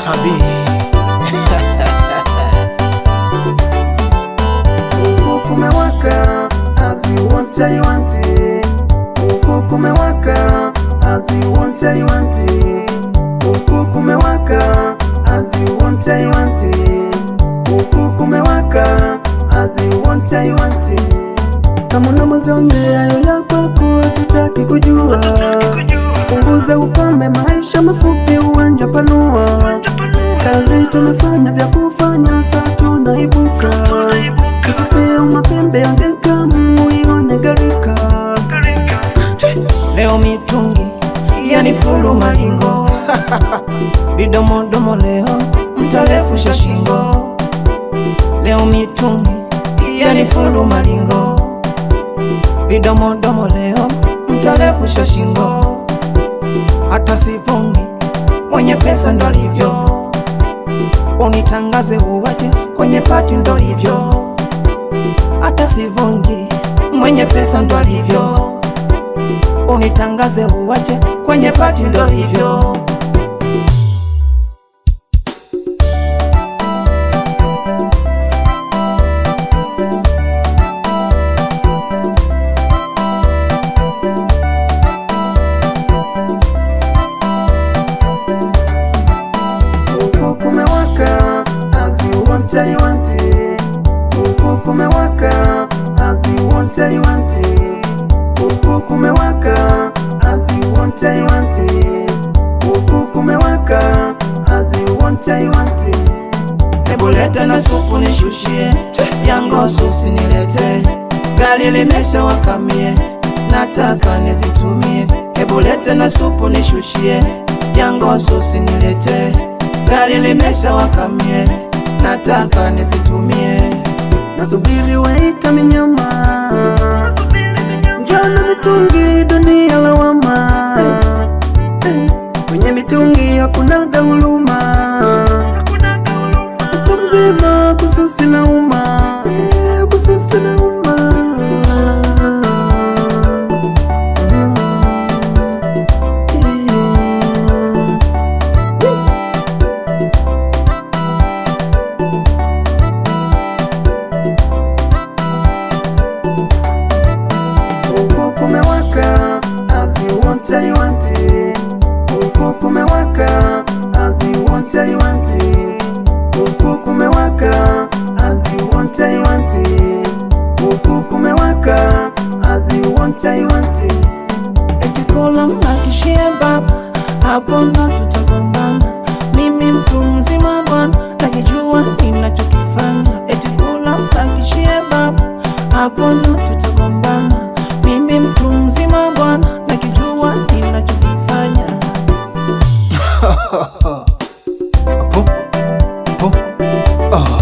Sabi Huku kumewaka as you want I want it. Huku kumewaka as you want I want it. Huku kumewaka as you want I want it. Huku kumewaka as you want I want it. Kama una mazombe hayo ya kwako tutaki kujua. Punguza upambe, maisha mafupi, uwanja panua. Kazi tumefanya vya kufanya, sasa tunaibuka. Kipepea mapembe ya ngekamu uione garika. Leo mitungi yani fulu malingo vidomodomo leo mtarefusha shingo. Leo mitungi yani fulu malingo vidomodomo leo mtarefusha shingo. Hata sivungi mwenye pesa ndo alivyo, unitangaze uwaje kwenye pati ndo hivyo. Hata sivungi mwenye pesa ndo alivyo, unitangaze uwaje kwenye pati ndo hivyo. Huku kumewaka as you want I want it. Huku kumewaka as you want I want it. Huku kumewaka as you want I want it. Huku kumewaka as you want I want it. Hebu leta na supu nishushie, yangosu usinilete. Gari limesha wakamie, nataka nizitumie. Hebu leta na supu nishushie, yangosu usinilete. Gari limesha wakamie, nataka nizitumie. Nasubiri waita minyama, njana mitungi dunia lawama. Kwenye mitungi hakunaga huluma, mtu mzima kususi na uma, kususi na uma. Huku kumewaka as you want I want it. Huku kumewaka as you want I want it. Huku kumewaka as you want I want it. Huku kumewaka as you want I want it. Eti kola mnakishie baba, hapo ndo tutagombana. Mimi mtu mzima bwana, nakijua ninachokifanya. Eti kola mnakishie baba, hapo ndo tutagombana. Mimi mtu mzima bwana, nakijua ninachokifanya. Oh.